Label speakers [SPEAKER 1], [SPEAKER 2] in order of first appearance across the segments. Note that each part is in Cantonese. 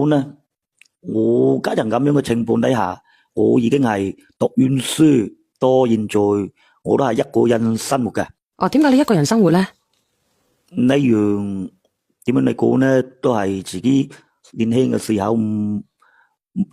[SPEAKER 1] 咧，我家人咁樣嘅情況底下，我已經係讀完書到現在，我都係一個人生活嘅。
[SPEAKER 2] 哦，點解你一個人生活咧？
[SPEAKER 1] 呢樣點樣嚟講咧，都係自己年輕嘅時候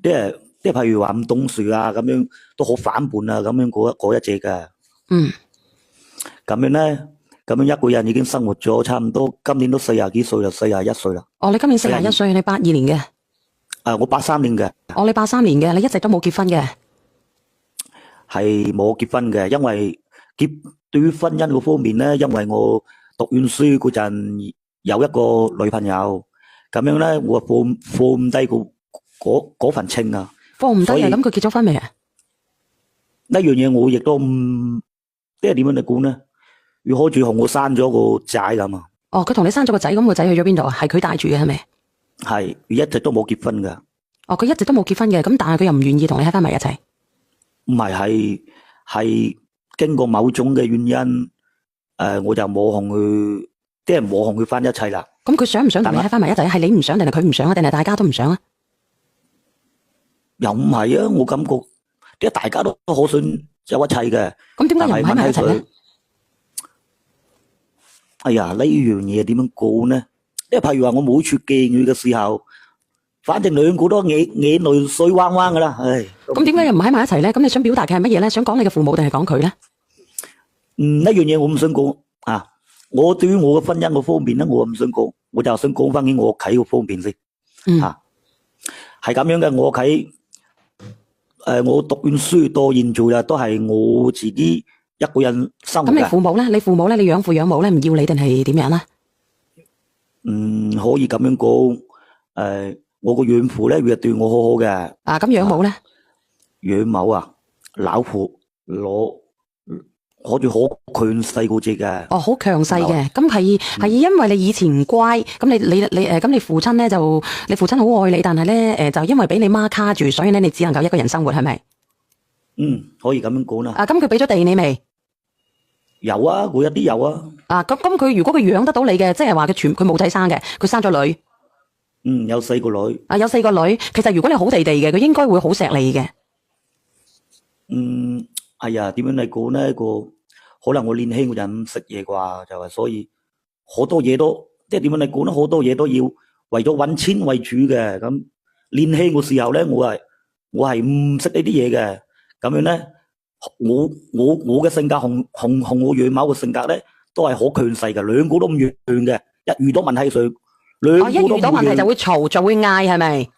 [SPEAKER 1] 即係譬如話唔懂事啊，咁樣都好反叛啊，咁樣嗰一隻嘅。
[SPEAKER 2] 嗯。
[SPEAKER 1] 咁樣咧，咁樣一個人已經生活咗差唔多，今年都40幾歲啦，41歲啦。
[SPEAKER 2] 哦，你今年41歲，你82年嘅。
[SPEAKER 1] 我83年嘅。
[SPEAKER 2] 哦，你83年嘅，你一直都冇結婚嘅。
[SPEAKER 1] 係冇結婚嘅，因為對於婚姻嗰方面咧，因為我讀完書嗰陣有一個女朋友，咁樣咧我放唔低嗰份情啊。
[SPEAKER 2] 放唔低啊？咁佢結咗婚未啊？
[SPEAKER 1] 呢樣嘢我亦都唔即係點樣嚟講咧？要開住同我生咗個仔咁啊。
[SPEAKER 2] 哦，佢同你生咗個仔，咁個仔去咗邊度啊？係佢帶住嘅係咪？
[SPEAKER 1] 係，佢一直都冇結婚噶。
[SPEAKER 2] 哦，佢一直都冇結婚嘅，咁但係佢又唔願意同你喺翻埋一齊。
[SPEAKER 1] 唔係經過某種嘅原因，我就冇同佢，即係冇同佢翻一齊啦。
[SPEAKER 2] 咁佢想唔想同你喺翻埋一齊？係你唔想定係佢唔想啊？定係大家都唔想啊？
[SPEAKER 1] 又唔係啊，我感覺即係大家都好想有一齊嘅。
[SPEAKER 2] 咁點解又唔喺埋一齊咧？
[SPEAKER 1] 哎呀，呢樣嘢點樣講咧？即係譬如話我每次見佢嘅時候，反正兩個都眼淚水汪汪噶啦。唉，
[SPEAKER 2] 咁點解又唔喺埋一齊咧？咁你想表達嘅係乜嘢咧？想講你嘅父母定係講佢咧？
[SPEAKER 1] 呢樣嘢我唔想講啊！我對於我嘅婚姻嗰方面咧，我唔想講，我就想講翻起我屋企嗰方面先。係咁樣嘅，我屋企我讀完書到現在啦，都係我自己一個人生活嘅。咁
[SPEAKER 2] 你父母咧？你養父養母咧唔要你定係點樣咧？
[SPEAKER 1] 可以咁樣講。我個養父咧，佢對我好好嘅。
[SPEAKER 2] 咁養母咧？
[SPEAKER 1] 養母啊，老婆好似好強勢嗰隻嘅。
[SPEAKER 2] 哦，好強勢嘅。咁係因為你以前乖，咁咁你父親咧你父親好愛你，但係咧就因為俾你媽卡住，所以咧你只能夠一個人生活，係咪？
[SPEAKER 1] 可以咁樣講啦。
[SPEAKER 2] 咁佢俾咗地你未？
[SPEAKER 1] 有啊，佢一啲有啊。
[SPEAKER 2] 咁佢如果佢養得到你嘅，即係話佢冇仔生嘅，佢生咗女。
[SPEAKER 1] 有4個女。
[SPEAKER 2] 有4個女，其實如果你好地地嘅，佢應該會好錫你嘅。
[SPEAKER 1] 哎呀，點樣嚟講呢？可能我年輕嗰陣唔識嘢啩，就係所以好多嘢都即係點樣嚟講呢？好多嘢都要為咗搵錢為主嘅。咁年輕嘅時候咧，我係唔識呢啲嘢嘅。咁樣咧，我嘅性格同我養母嘅性格咧，都係好強勢嘅，兩個都唔讓嘅。一遇到問題上，
[SPEAKER 2] 一遇到問題就會嘈，就會嗌，係咪？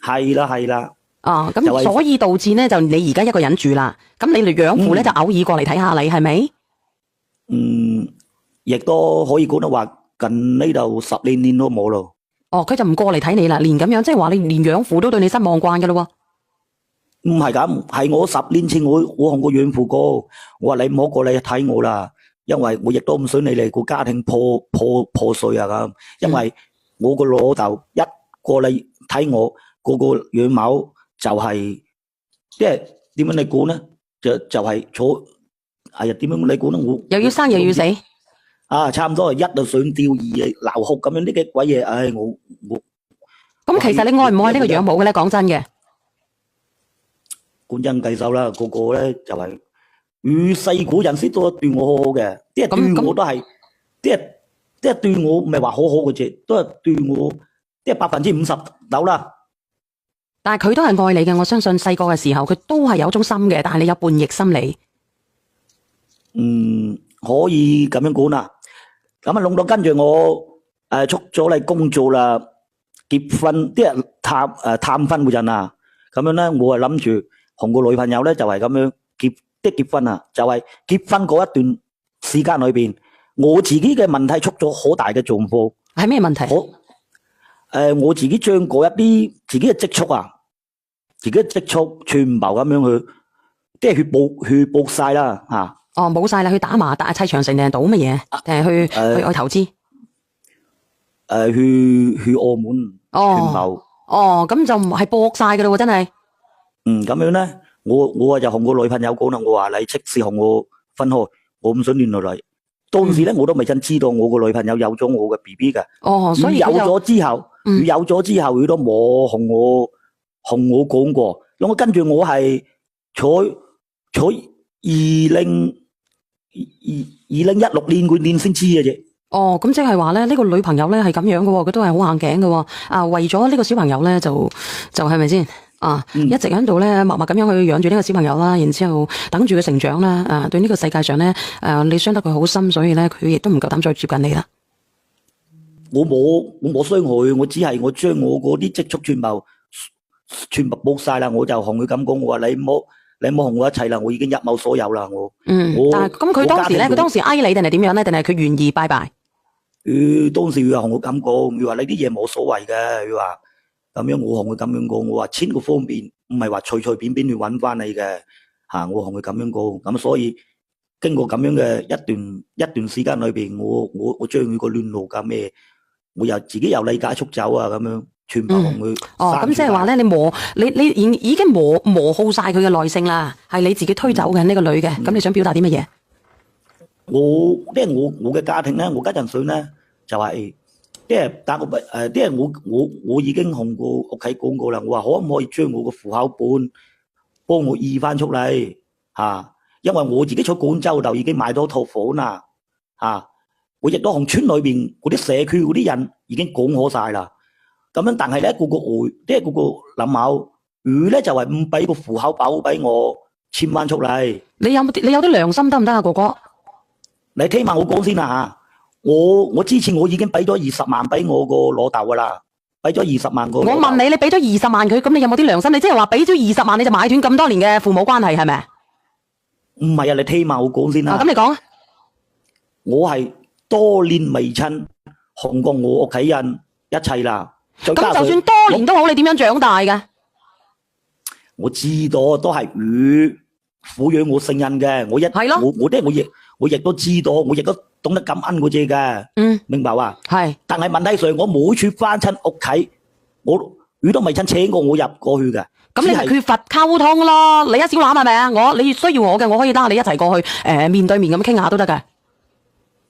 [SPEAKER 1] 係啦。
[SPEAKER 2] 咁所以導致咧就你而家一個人住啦。咁你哋養父咧就偶爾過嚟睇下你，係咪？
[SPEAKER 1] 亦都可以講得話近呢度10年都冇咯。
[SPEAKER 2] 佢就唔過嚟睇你啦，連咁樣，即係話你連養父都對你失望慣噶咯。
[SPEAKER 1] 唔係咁，係我10年前我同個養父講，我話你唔好過嚟睇我啦，因為我亦都唔想你哋個家庭破碎啊咁。因為我個老豆一過嚟睇我，個養母就係即係點樣嚟講咧？就係坐，哎呀點樣嚟講咧？我
[SPEAKER 2] 又要生又要死
[SPEAKER 1] 差唔多係一就上吊，二流哭咁樣啲嘅鬼嘢。我
[SPEAKER 2] 咁其實你愛唔愛呢個養母嘅咧？講真嘅，
[SPEAKER 1] 觀恩計數啦，個咧就係與細個人先都對我好好嘅，即係對我都係，即係對我唔係話好好嘅啫，都係對我即係50%到啦。
[SPEAKER 2] 但係佢都係愛你嘅，我相信細個嘅時候佢都係有種心嘅，但係你有叛逆心理。
[SPEAKER 1] 可以咁樣講啦。咁啊，弄到跟住我出咗嚟工作啦，結婚即係探婚嗰陣啊，咁樣咧我係諗住同個女朋友咧就係咁樣結婚啊，就係結婚嗰一段時間裏邊，我自己嘅問題出咗好大嘅狀況。
[SPEAKER 2] 係咩問題？
[SPEAKER 1] 我自己將嗰一啲自己嘅積蓄啊，自己嘅積蓄全部咁樣去，即係去搏晒啦吓。
[SPEAKER 2] 冇晒啦，去打麻打砌長城定係賭乜嘢？定係去投資？
[SPEAKER 1] 去澳門。全部。
[SPEAKER 2] 咁就唔係搏晒噶啦，真係。
[SPEAKER 1] 咁樣咧，我就同個女朋友講啦，我話你即時同我分開，我唔想聯絡你。當時咧我都未曾知道我個女朋友有咗我嘅 BB 嘅。
[SPEAKER 2] 所以
[SPEAKER 1] 有咗之後，佢有咗之後，佢都冇同我講過。咁我跟住我係在2016年嗰年先知嘅啫。
[SPEAKER 2] 哦，咁即係話咧，呢個女朋友咧係咁樣嘅喎，佢都係好硬頸嘅喎。啊，為咗呢個小朋友咧，就係咪先？啊，一直喺度咧，默默咁樣去養住呢個小朋友啦，然之後等住佢成長啦。啊，對呢個世界上咧，你傷得佢好深，所以咧佢亦都唔夠膽再接近你啦。
[SPEAKER 1] 我冇傷害，我只係我將我嗰啲積蓄全部冇晒啦，我就同佢咁講，我話你唔好同我一齊啦，我已經一無所有啦，
[SPEAKER 2] 但係咁佢當時咧，佢當時哀你定係點樣咧？定係佢願意拜拜？
[SPEAKER 1] 佢當時佢又同我咁講，佢話你啲嘢冇所謂嘅，佢話咁樣我同佢咁樣講，我話錢個方面唔係話隨隨便便去揾翻你嘅嚇，我同佢咁樣講，咁所以經過咁樣嘅一段時間裏邊，我將佢個亂路㗎咩，我又自己又離家出走啊咁樣。全部同佢
[SPEAKER 2] 咁即係話咧，你已經磨耗晒佢嘅耐性啦，係你自己推走嘅呢個女嘅，咁你想表達啲乜嘢？
[SPEAKER 1] 我嘅家庭咧，我家陣時咧就係我已經同個屋企講過啦，我話可唔可以將我個戶口本幫我移翻出嚟嚇？因為我自己喺廣州就已經買咗套房啦嚇，我亦都同村裏邊嗰啲社區嗰啲人已經講好晒啦。咁樣，但係咧，嗰個林某，佢咧就係唔俾個戶口簿俾我簽翻出嚟。你有
[SPEAKER 2] 啲良心得唔得啊，哥哥？
[SPEAKER 1] 你聽埋我講先啦嚇，我之前我已經俾咗20萬俾我個老豆噶啦，俾咗20萬個。我
[SPEAKER 2] 問你，你俾咗20萬佢，咁你有冇啲良心？你即係話俾咗20萬你就買斷咁多年嘅父母關係係咪？
[SPEAKER 1] 唔係啊，你聽埋我講先啦。
[SPEAKER 2] 咁你講啊。我
[SPEAKER 1] 係多年未親，同過我屋企人一齊啦。
[SPEAKER 2] 咁就算多年都好，你點樣長大嘅？
[SPEAKER 1] 我知道都係佢撫養我成人嘅，我亦都知道，我亦都懂得感恩嗰隻嘅，明白話？係。但係問題上，我每次翻親屋企，佢都未親請過我入過去嘅。咁你係缺乏溝通咯？你一小欖係咪啊？你需要我嘅，我可以拉你一齊過去，面對面咁傾下都得嘅。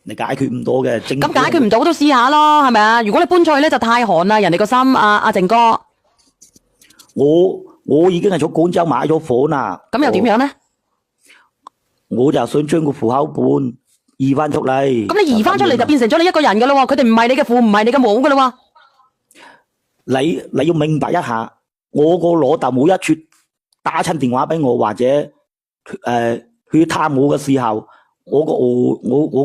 [SPEAKER 1] 你解決唔到嘅，咁解決唔到都試下咯，係咪啊？如果你搬出去咧就太寒啦，人哋個心，阿靜哥。我已經係喺廣州買咗房啦。咁又點樣咧？我就想將個戶口本移翻出嚟。咁你移翻出嚟就變成咗你一個人噶啦，佢哋唔係你嘅父，唔係你嘅母噶啦。你要明白一下，我個老豆每一次打親電話俾我，或者去探我嘅時候。我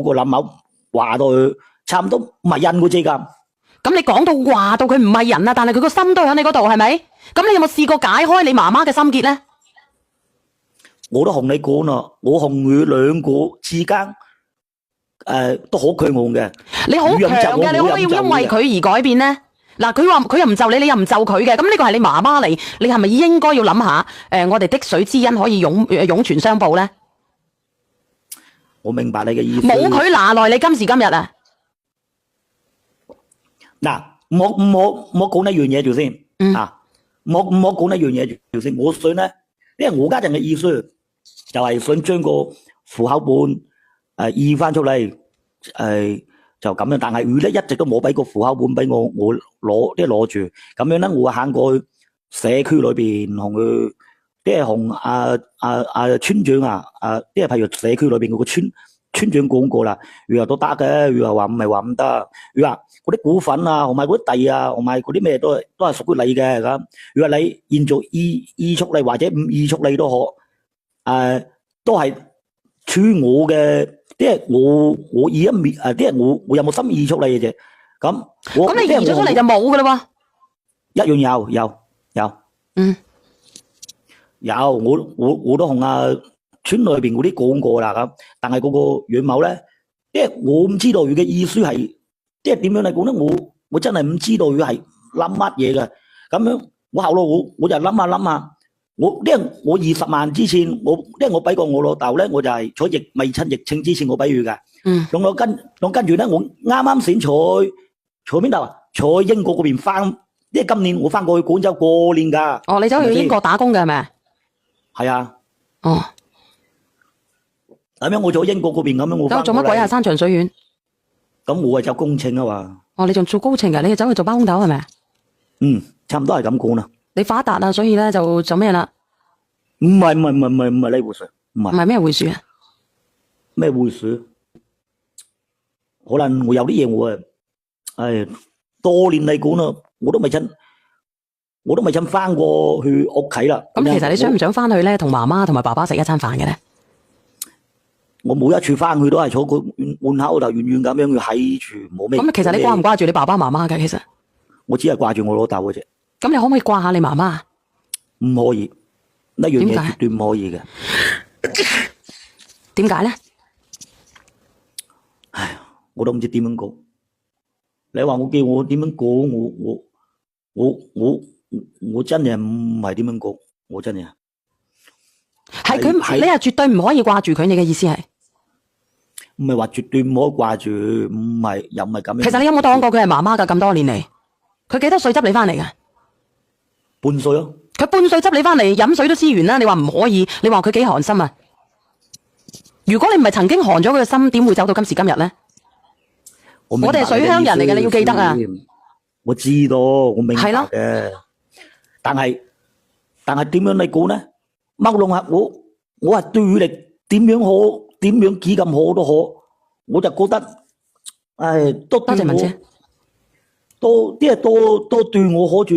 [SPEAKER 1] 個林某話到佢差唔多唔係人嗰隻噶，咁你講到話到佢唔係人啊，但係佢個心都喺你嗰度，係咪？咁你有冇試過解開你媽媽嘅心結咧？我都同你講啦，我同佢兩個之間都好強硬嘅。你好強嘅，你可唔可以因為佢而改變咧？嗱，佢話佢又唔就你，你又唔就佢嘅，咁呢個係你媽媽嚟，你係咪應該要諗下？我哋滴水之恩可以湧泉相報咧？我明白你嘅意思。冇佢拿來你今時今日啊！嗱，唔好講一樣嘢住先。唔好講一樣嘢住先。我想咧，因為我家陣嘅意思就係想將個戶口本移翻出嚟，就咁樣。但係佢咧一直都冇俾個戶口本俾我攞住。咁樣咧，我行過去社區裏邊同佢。即係同村長即係譬如社區裏邊嗰個村長講過啦，佢話都得嘅，佢話唔係話唔得，佢話嗰啲股份啊，同埋嗰啲地啊，同埋嗰啲咩都係屬於你嘅咁。佢話你現在移出嚟或者唔移出嚟都好，都係處我嘅，即係我移一面即係我有冇心移出嚟嘅啫。咁你移咗出嚟就冇噶啦喎，一樣有。有，我都同村裏邊嗰啲講過啦咁，但係嗰個楊某咧，即係我唔知道佢嘅意思係，即係點樣嚟講咧？我真係唔知道佢係諗乜嘢嘅。咁樣我後來我就諗下，因為我20萬之前，因為我俾過我老豆咧，我就係在未親疫情之前我俾佢嘅。跟住咧，我啱啱先坐邊度啊？坐英國嗰邊翻，因為今年我翻過去廣州過年㗎。哦，你走去英國打工嘅係咪？係啊，哦，咁樣我做英國嗰邊咁樣我做乜鬼啊？山長水遠，咁我係做工程啊嘛。哦，你仲做工程噶？你走去做包工頭係咪？差唔多係咁講啦。
[SPEAKER 2] 你發達啦，所以咧就咩啦？
[SPEAKER 1] 唔係呢回事，唔係
[SPEAKER 2] 唔係咩回事啊？
[SPEAKER 1] 咩回事？可能我有啲嘢我多年嚟講啦，我都未曾翻過去屋企啦。
[SPEAKER 2] 咁其實你想唔想翻去咧，同媽媽同埋爸爸食一餐飯嘅咧？
[SPEAKER 1] 我每一次翻去都係坐個門口度遠遠咁樣要喺住，冇咩。
[SPEAKER 2] 咁其實你掛唔掛住你爸爸媽媽嘅？其實
[SPEAKER 1] 我只係掛住我老豆嘅啫。
[SPEAKER 2] 咁你可唔可以掛下你媽媽？
[SPEAKER 1] 唔可以，呢樣嘢絕對唔可以嘅。
[SPEAKER 2] 點解咧？
[SPEAKER 1] 唉，我都唔知點樣講。你話我叫我點樣講，我真係唔係點樣講，我真係
[SPEAKER 2] 係佢，你係絕對唔可以掛住佢，你嘅意思係？
[SPEAKER 1] 唔係話絕對唔可以掛住，唔係又唔係咁樣。
[SPEAKER 2] 其實你有冇當過佢係媽媽噶？咁多年嚟，佢幾多歲執你翻嚟噶？
[SPEAKER 1] 半歲咯。
[SPEAKER 2] 佢半歲執你翻嚟，飲水都黐完啦。你話唔可以？你話佢幾寒心啊？如果你唔係曾經寒咗佢嘅心，點會走到今時今日咧？我哋係水鄉人嚟嘅，你要記得啊！
[SPEAKER 1] 我知道，我明白嘅。但係點樣嚟講咧？麥龍客我係對你點樣好，點樣幾咁好都好，我就覺得，多
[SPEAKER 2] 謝文姐，
[SPEAKER 1] 多對我好住，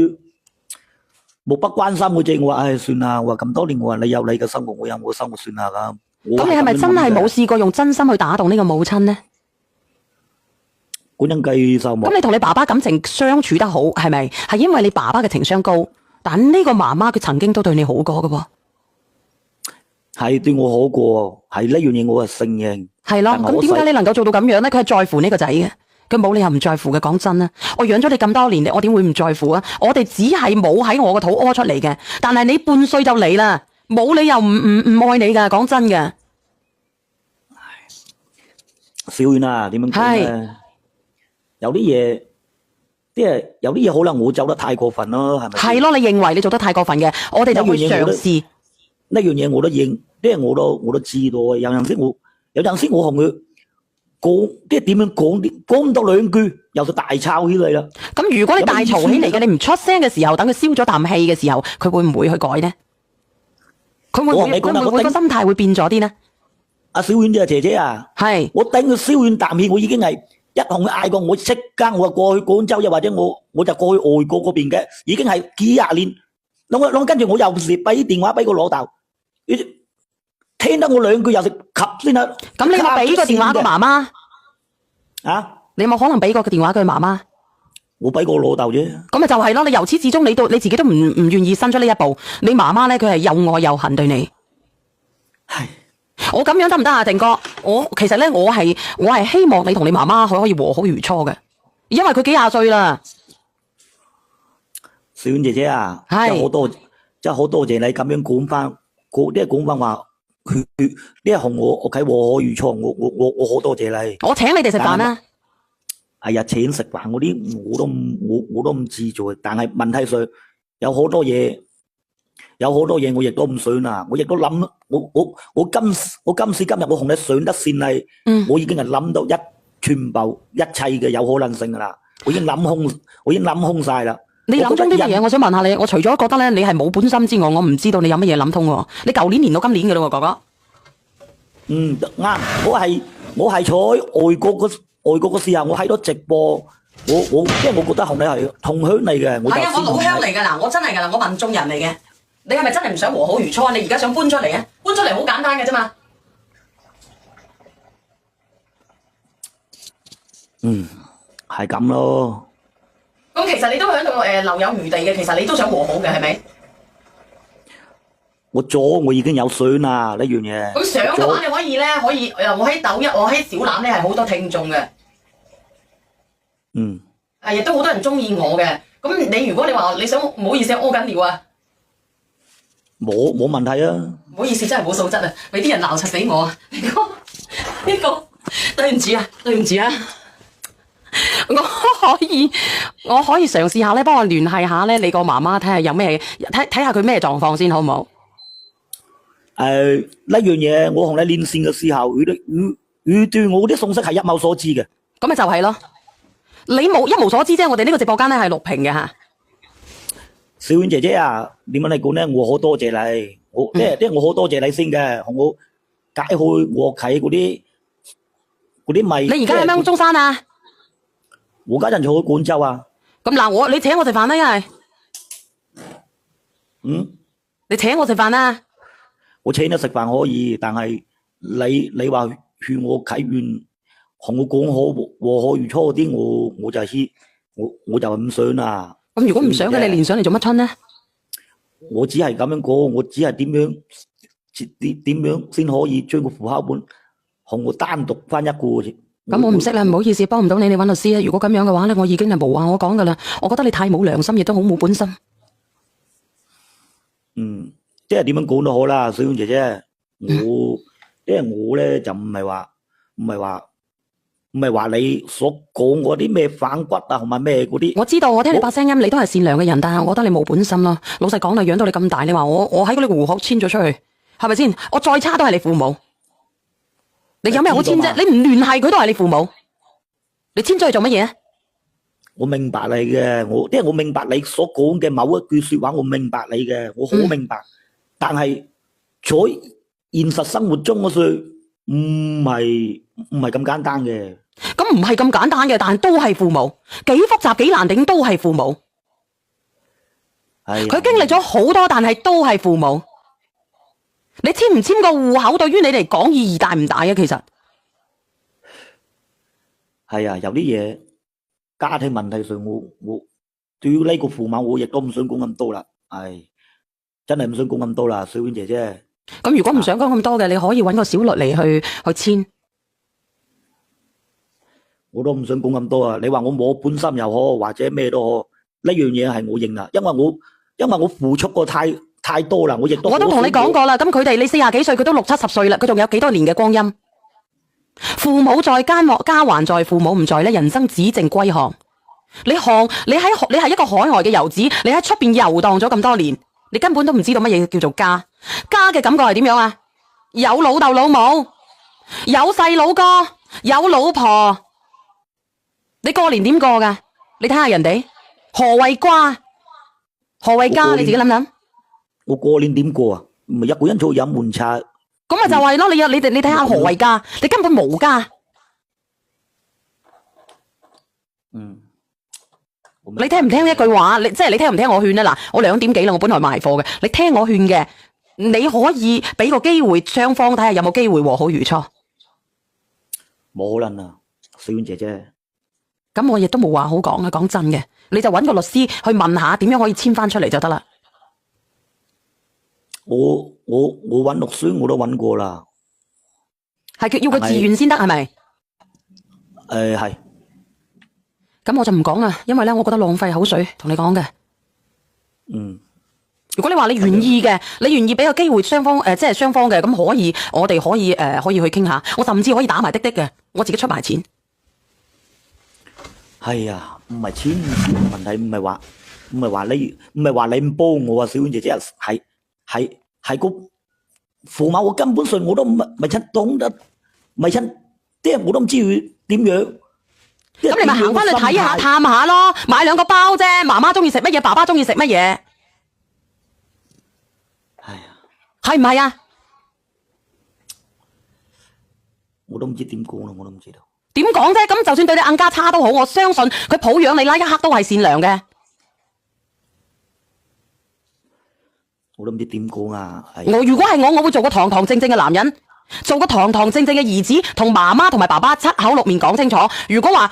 [SPEAKER 1] 漠不關心嘅啫。我話算啦，我話咁多年，我話你有你嘅生活，我有我嘅生活，算啦咁。
[SPEAKER 2] 咁你係咪真係冇試過用真心去打動呢個母親咧？
[SPEAKER 1] 咁樣計就冇。
[SPEAKER 2] 咁你同你爸爸感情相處得好，係咪？係因為你爸爸嘅情商高，但呢個媽媽佢曾經都對你好過嘅喎。
[SPEAKER 1] 係對我好過，係呢樣嘢我係承認。
[SPEAKER 2] 係咯，咁點解你能夠做到咁樣咧？佢係在乎呢個仔嘅，佢冇理由唔在乎嘅。講真啦，我養咗你咁多年，我點會唔在乎啊？我哋只係冇喺我個肚屙出嚟嘅，但係你半歲就嚟啦，冇理由唔愛你噶。講真嘅，
[SPEAKER 1] 小遠啊，點樣講咧？有啲嘢，有啲嘢可能我走得太過分咯，係咪？
[SPEAKER 2] 係咯，你認為你做得太過分嘅，我哋就會嘗試。
[SPEAKER 1] 呢樣嘢我都認，我都知道。有陣時我同佢講，點樣講唔到兩句，又就大吵起嚟啦。
[SPEAKER 2] 咁如果你大嘈起嚟嘅，你唔出聲嘅時候，等佢消咗啖氣嘅時候，佢會唔會去改呢？佢會唔會個心態會變咗啲呢？
[SPEAKER 1] 阿小婉姐姐啊，
[SPEAKER 2] 係
[SPEAKER 1] 我頂佢消完啖氣，我已經係一同佢嗌過，我即刻我過去廣州，又或者我就過去外國嗰邊嘅，已經係幾廿年。跟住我又是俾電話俾個老豆。聽得我兩句又食及先啦。
[SPEAKER 2] 咁你有冇俾個電話個媽媽？
[SPEAKER 1] 啊？
[SPEAKER 2] 你有冇可能俾個電話佢媽媽？
[SPEAKER 1] 我俾個老豆啫。
[SPEAKER 2] 咁咪就係咯，你由始至終你自己都唔願意伸出呢一步。你媽媽咧，佢係又愛又恨對你。
[SPEAKER 1] 係。
[SPEAKER 2] 我咁樣得唔得啊，定哥？其實咧，我係希望你同你媽媽可以和好如初嘅，因為佢幾廿歲啦。
[SPEAKER 1] 小婉姐姐啊，真係好多謝你咁樣講翻，講翻話，佢呢係同我屋企和好如初，我好多謝你。我
[SPEAKER 2] 請你哋食飯啦。
[SPEAKER 1] 係啊，請食飯嗰啲我都唔自在，但係問題上有好多嘢我亦都唔想啊，我亦都諗，我今時今日我同你上得線係，我已經係諗到全部一切嘅有可能性噶啦，我已經諗空晒啦。你諗中啲乜嘢？我想問下你，我除咗覺得咧你係冇本心之外，我唔知道你有乜嘢諗通喎。你舊年到今年嘅咯，哥哥。啱，我係坐喺外國嘅時候，我喺度直播，即係我覺得同你係同鄉嚟嘅。係啊，我老鄉嚟噶啦，我真係噶啦，我民眾人嚟嘅。你係咪真係唔想和好如初？你而家想搬出嚟啊？搬出嚟好簡單嘅啫嘛。係咁咯。咁其實你都喺度留有餘地嘅，其實你都想和好嘅，係咪？我已經有相啦呢樣嘢。咁相嘅話，你可以我喺抖音，我喺小欖咧係好多聽眾嘅。亦都好多人中意我嘅。咁你如果你話你想唔好意思屙緊尿啊？冇問題啊！唔好意思，真係冇素質啊！俾啲人鬧柒死我啊！呢個對唔住啊，對唔住啊！我可以嘗試下咧，幫我聯繫下咧你個媽媽，睇下有咩睇下佢咩狀況先，好唔好？呢樣嘢我同你連線嘅時候，佢對我啲信息係一無所知嘅。咁咪就係咯，你一無所知啫。我哋呢個直播間咧係錄屏嘅吓。小婉姐姐啊，點樣嚟講咧？我好多謝你，即係我好多謝你先嘅，同我解開我屋企嗰啲謎。
[SPEAKER 2] 你而家喺咩中山啊？
[SPEAKER 1] 我家陣坐喺廣州啊。
[SPEAKER 2] 咁嗱，你請我食飯啦，一係你請我食飯啦。
[SPEAKER 1] 我請你食飯可以，但係你話勸我契願，同我講好和好如初嗰啲，我就唔想啦。
[SPEAKER 2] 咁如果唔想嘅，你連上嚟做乜春咧？
[SPEAKER 1] 我只係咁樣講，我只係點樣先可以將個戶口本同我單獨翻一個啫。
[SPEAKER 2] 咁我唔識啦，唔好意思，幫唔到你，你揾律師啊。如果咁樣嘅話咧，我已經係無話我講噶啦。我覺得你太冇良心，亦都好冇本心。
[SPEAKER 1] 即係點樣講都好啦，小婉姐姐，因為我咧就唔係話你所講嗰啲咩反骨啊，同埋咩嗰啲。
[SPEAKER 2] 我知道，我聽你把聲音，你都係善良嘅人，但係我覺得你冇本心咯。老實講啦，養到你咁大，你話我喺嗰啲戶口遷咗出去，係咪先？我再差都係你父母，你有咩好遷啫？你唔聯繫佢都係你父母，你遷咗去做乜嘢？
[SPEAKER 1] 我明白你嘅，因為我明白你所講嘅某一句說話，我明白你嘅，我好明白。但係在現實生活中嗰時，唔係咁簡單嘅。
[SPEAKER 2] 咁唔係咁簡單嘅，但係都係父母，幾複雜幾難頂都係父母。佢經歷咗好多，但係都係父母。你簽唔簽個戶口，對於你嚟講意義大唔大啊？其實
[SPEAKER 1] 係啊，有啲嘢家庭問題上，我對於呢個父母，我亦都唔想講咁多啦。係真係唔想講咁多啦，小婉姐姐。
[SPEAKER 2] 咁如果唔想講咁多嘅，你可以揾個小律嚟去簽。
[SPEAKER 1] 我都唔想講咁多啊！你話我冇本心又好，或者咩都好，呢樣嘢係我認啦，因為我付出過太多啦，我都
[SPEAKER 2] 同你講過啦。咁佢哋你40幾歲，佢都60、70歲啦，佢仲有幾多年嘅光陰？父母在，家還在；父母唔在咧，人生只剩歸航。你係一個海外嘅遊子，你喺出邊遊蕩咗咁多年，你根本都唔知道乜嘢叫做家。家嘅感覺係點樣啊？有老豆老母，有細佬哥，有老婆。你過年點過噶？你睇下人哋何謂瓜，何謂家？你自己諗諗。
[SPEAKER 1] 我過年點過啊？唔係一個人坐飲悶茶。
[SPEAKER 2] 咁咪就係咯，你睇下何謂家？你根本冇家。你聽唔聽一句話？即係你聽唔聽我勸咧？嗱，我2點幾啦，我本來賣貨嘅。你聽我勸嘅，你可以俾個機會雙方睇下有冇機會和好如初。
[SPEAKER 1] 冇可能啊，小婉姐姐。
[SPEAKER 2] 咁我亦都冇話好講啊，講真嘅，你就揾個律師去問下點樣可以簽翻出嚟就得啦。
[SPEAKER 1] 我揾律師我都揾過啦，
[SPEAKER 2] 係要佢自願先得係咪？
[SPEAKER 1] 係。
[SPEAKER 2] 咁我就唔講啦，因為咧，我覺得浪費口水同你講嘅。如果你話你願意嘅，你願意俾個機會雙方即係雙方嘅，咁可以，我哋可以去傾下，我甚至可以打埋的嘅，我自己出埋錢。
[SPEAKER 1] 係啊，唔係錢問題，唔係話你唔幫我啊，小婉姐姐，係個父母，我根本上我都唔係懂得，唔係親，即係我都唔知佢點樣。
[SPEAKER 2] 咁你咪行翻去睇下探下咯，買2個包啫，媽媽中意食乜嘢，爸爸中意食乜嘢。
[SPEAKER 1] 係啊，
[SPEAKER 2] 係唔係啊？
[SPEAKER 1] 我都唔知點講啦，我都唔知道。
[SPEAKER 2] 點講啫？咁就算對你更加差都好，我相信佢抱養你一刻都係善良嘅。
[SPEAKER 1] 我都唔知點講啊！
[SPEAKER 2] 如果係我會做個堂堂正正嘅男人，做個堂堂正正嘅兒子，同媽媽同埋爸爸7口6面講清楚。如果話